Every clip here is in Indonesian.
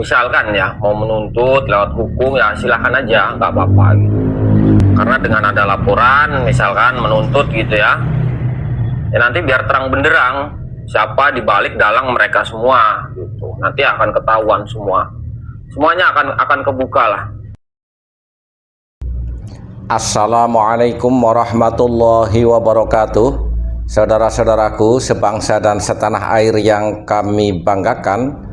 misalkan ya mau menuntut lewat hukum ya silahkan aja, nggak apa-apa gitu. Karena dengan ada laporan misalkan menuntut gitu ya, ya nanti biar terang benderang siapa dibalik dalang mereka semua gitu. Nanti akan ketahuan semuanya akan kebuka lah. Assalamualaikum warahmatullahi wabarakatuh. Saudara-saudaraku sebangsa dan setanah air yang kami banggakan,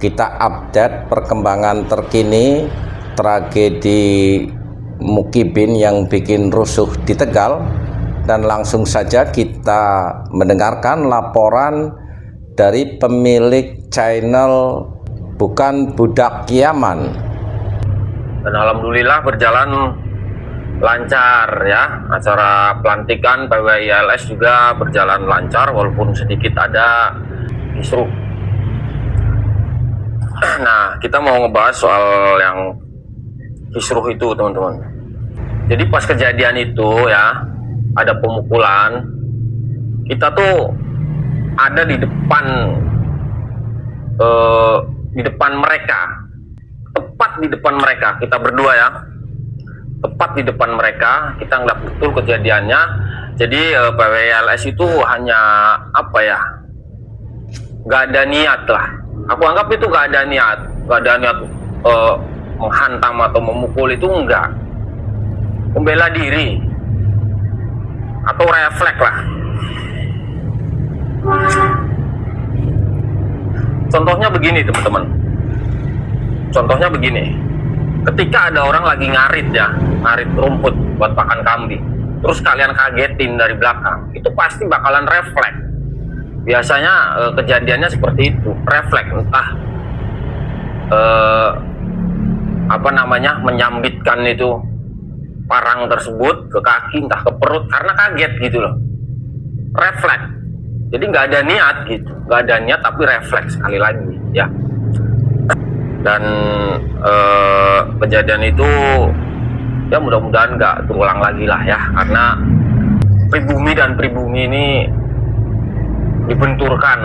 kita update perkembangan terkini tragedi Mukibin yang bikin rusuh di Tegal. Dan langsung saja kita mendengarkan laporan dari pemilik channel Bukan Budak Yaman. Dan alhamdulillah berjalan lancar ya, acara pelantikan PWILS juga berjalan lancar walaupun sedikit ada kisruh. Nah, kita mau ngebahas soal yang kisruh itu teman-teman. Jadi pas kejadian itu ya, ada pemukulan, kita tuh ada di depan mereka, tepat di depan mereka, kita berdua ya, tepat di depan mereka, kita ngeliat betul kejadiannya. Jadi PWLS itu hanya apa ya, nggak ada niat lah, aku anggap itu nggak ada niat menghantam atau memukul, itu enggak, membela diri atau refleks lah. Contohnya begini teman-teman, contohnya begini, ketika ada orang lagi ngarit rumput buat pakan kambing, terus kalian kagetin dari belakang, itu pasti bakalan refleks. Biasanya kejadiannya seperti itu, refleks, entah menyambitkan itu parang tersebut ke kaki, entah ke perut, karena kaget gitu loh, refleks. Jadi nggak ada niat gitu, nggak ada niat tapi refleks sekali lagi ya. Dan kejadian itu ya mudah-mudahan nggak terulang lagi lah ya, karena pribumi dan pribumi ini dibenturkan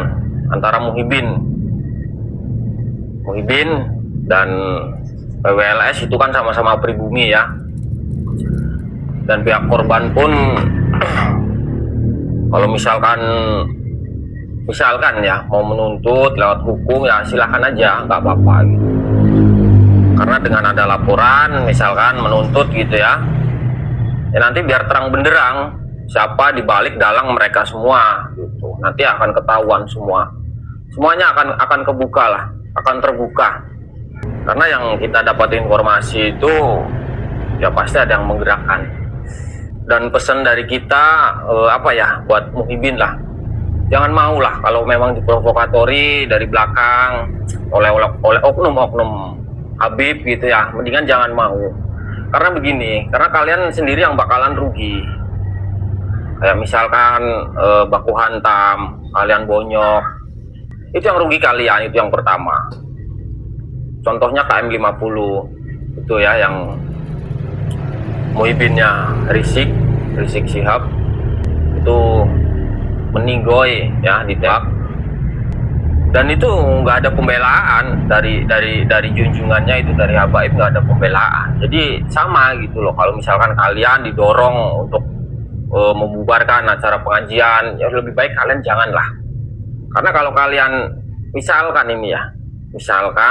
antara Muhibin dan PWLS, itu kan sama-sama pribumi ya. Dan pihak korban pun kalau misalkan ya mau menuntut lewat hukum ya silahkan aja, nggak apa-apa gitu. Karena dengan ada laporan misalkan menuntut gitu ya, ya nanti biar terang benderang siapa dibalik dalang mereka semua gitu. Nanti akan ketahuan semuanya akan kebuka lah, akan terbuka. Karena yang kita dapat informasi itu ya pasti ada yang menggerakkan. Dan pesan dari kita buat Muhibin lah, jangan mau lah kalau memang diprovokatori dari belakang oleh oknum Habib gitu ya, mendingan jangan mau. Karena begini, karena kalian sendiri yang bakalan rugi. Kayak misalkan baku hantam, kalian bonyok, itu yang rugi kalian, itu yang pertama. Contohnya KM50 itu ya, yang Muhibinnya Rizik Syihab itu meninggoy ya, ditembak. Dan itu nggak ada pembelaan dari junjungannya itu, dari Habaib nggak ada pembelaan. Jadi sama gitu loh, kalau misalkan kalian didorong untuk membubarkan acara pengajian, ya lebih baik kalian janganlah. Karena kalau kalian misalkan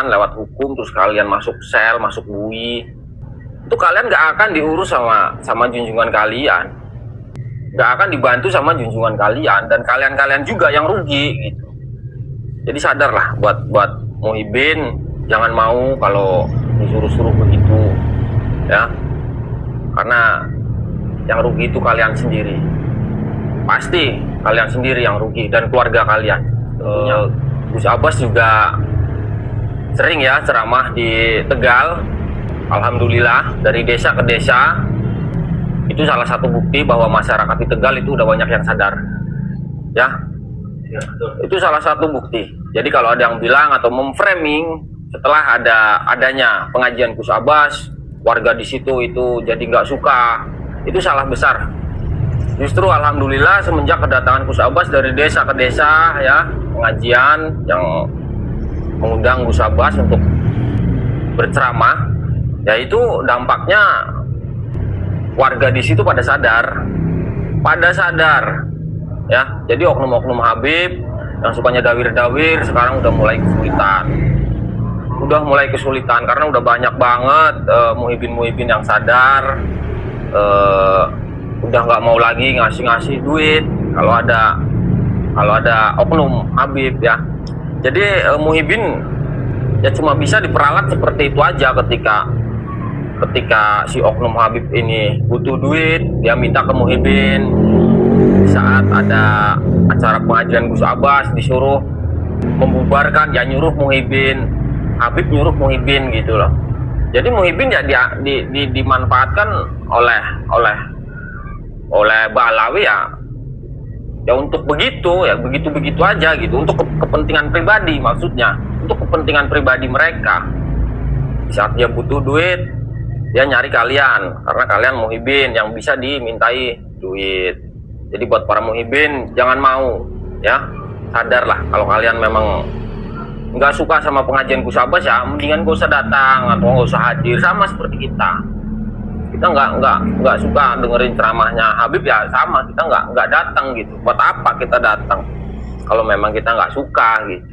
lewat hukum terus kalian masuk sel, masuk bui, itu kalian nggak akan diurus sama junjungan kalian, nggak akan dibantu sama junjungan kalian, dan kalian juga yang rugi gitu. Jadi sadarlah buat Muhibin, jangan mau kalau disuruh-suruh begitu ya, karena yang rugi itu kalian sendiri, pasti kalian sendiri yang rugi dan keluarga kalian. Gus Abbas juga sering ya ceramah di Tegal. Alhamdulillah dari desa ke desa, itu salah satu bukti bahwa masyarakat di Tegal itu udah banyak yang sadar ya. Itu salah satu bukti. Jadi kalau ada yang bilang atau memframing setelah adanya pengajian Gus Abbas, warga di situ itu jadi nggak suka, itu salah besar. Justru alhamdulillah semenjak kedatangan Gus Abbas dari desa ke desa ya, pengajian yang mengundang Gus Abbas untuk berceramah, yaitu dampaknya warga di situ pada sadar ya. Jadi oknum-oknum Habib yang sukanya dawir-dawir sekarang udah mulai kesulitan karena udah banyak banget muhibin yang sadar, udah nggak mau lagi ngasih duit kalau ada oknum Habib ya. Jadi muhibin ya cuma bisa diperalat seperti itu aja. Ketika si oknum Habib ini butuh duit, dia minta ke muhibin. Saat ada acara pengajian Gus Abbas disuruh membubarkan, ya nyuruh muhibin, Habib nyuruh muhibin gitu loh. Jadi muhibin ya dimanfaatkan oleh Ba'alawi ya untuk begitu aja gitu, untuk kepentingan pribadi, maksudnya untuk kepentingan pribadi mereka. Saat dia butuh duit, dia nyari kalian karena kalian muhibin yang bisa dimintai duit. Jadi buat para muhibin jangan mau ya, sadarlah kalau kalian memang nggak suka sama pengajian Gus Abbas ya mendingan gak usah datang atau nggak usah hadir. Sama seperti kita nggak suka dengerin ceramahnya Habib ya, sama kita nggak datang gitu. Buat apa kita datang kalau memang kita nggak suka gitu?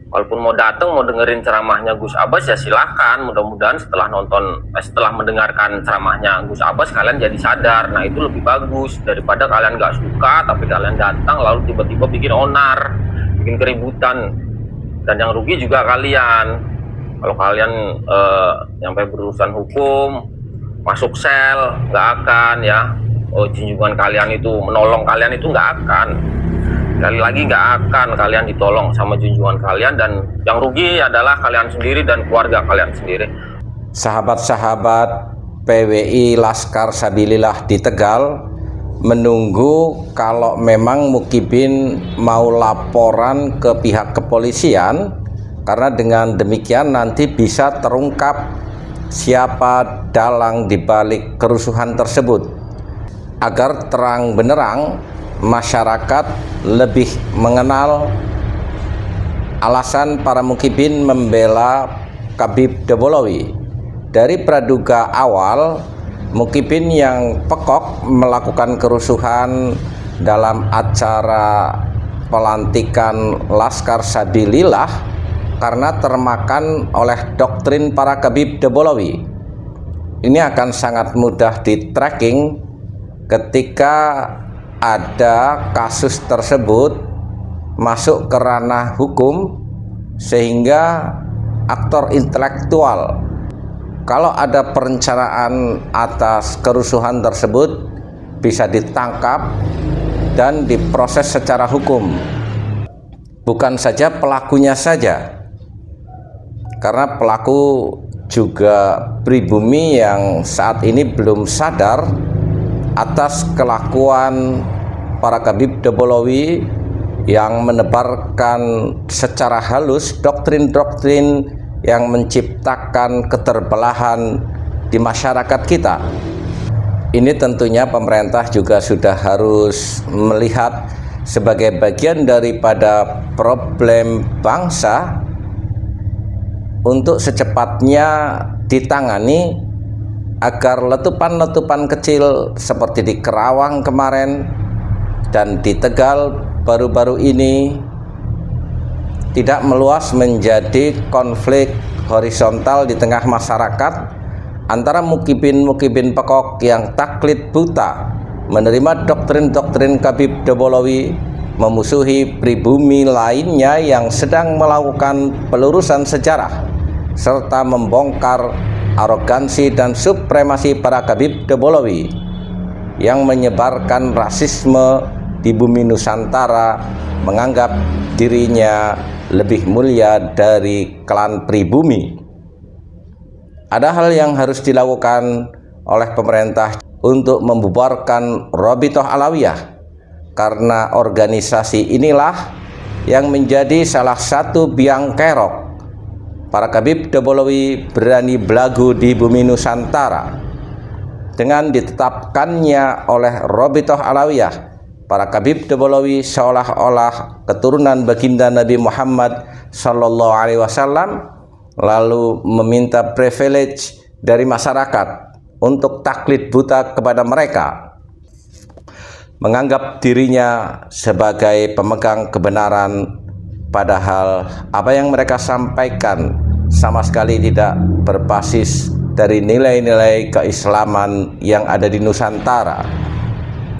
Walaupun mau datang mau dengerin ceramahnya Gus Abbas ya silahkan. Mudah-mudahan setelah mendengarkan ceramahnya Gus Abbas kalian jadi sadar. Nah itu lebih bagus daripada kalian nggak suka tapi kalian datang lalu tiba-tiba bikin onar, bikin keributan, dan yang rugi juga kalian. Kalau kalian sampai berurusan hukum, masuk sel, nggak akan ya. Junjungan kalian itu menolong kalian itu nggak akan. Sekali lagi nggak akan kalian ditolong sama junjungan kalian, dan yang rugi adalah kalian sendiri dan keluarga kalian sendiri. Sahabat-sahabat PWI Laskar Sabilillah di Tegal menunggu kalau memang Mukibin mau laporan ke pihak kepolisian, karena dengan demikian nanti bisa terungkap siapa dalang dibalik kerusuhan tersebut, agar terang benderang masyarakat lebih mengenal alasan para Mukibin membela Khabib Debolowi. Dari praduga awal, Mukibin yang pekok melakukan kerusuhan dalam acara pelantikan Laskar Sabilillah karena termakan oleh doktrin para Khabib Debolowi. Ini akan sangat mudah di tracking ketika ada kasus tersebut masuk ke ranah hukum, sehingga aktor intelektual kalau ada perencanaan atas kerusuhan tersebut bisa ditangkap dan diproses secara hukum. Bukan saja pelakunya saja, karena pelaku juga pribumi yang saat ini belum sadar atas kelakuan para Khabib Debolowi yang menebarkan secara halus doktrin-doktrin yang menciptakan keterbelahan di masyarakat kita. Ini tentunya pemerintah juga sudah harus melihat sebagai bagian daripada problem bangsa untuk secepatnya ditangani, agar letupan-letupan kecil seperti di Kerawang kemarin dan di Tegal baru-baru ini tidak meluas menjadi konflik horizontal di tengah masyarakat antara mukibin pekok yang taklid buta menerima doktrin-doktrin Khabib Debolowi, memusuhi pribumi lainnya yang sedang melakukan pelurusan sejarah serta membongkar arogansi dan supremasi para Khabib Debolowi yang menyebarkan rasisme di bumi Nusantara, menganggap dirinya lebih mulia dari klan pribumi. Ada hal yang harus dilakukan oleh pemerintah untuk membubarkan Rabithah Alawiyah, karena organisasi inilah yang menjadi salah satu biang kerok para Khabib Debolowi berani belagu di bumi Nusantara. Dengan ditetapkannya oleh Rabithah Alawiyah para Khabib Debolawi seolah-olah keturunan baginda Nabi Muhammad Sallallahu Alaihi Wasallam, lalu meminta privilege dari masyarakat untuk taklid buta kepada mereka, menganggap dirinya sebagai pemegang kebenaran, padahal apa yang mereka sampaikan sama sekali tidak berbasis dari nilai-nilai keislaman yang ada di Nusantara.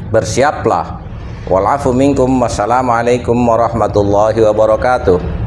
Bersiaplah. Walafu minkum. Wassalamualaikum warahmatullahi wabarakatuh.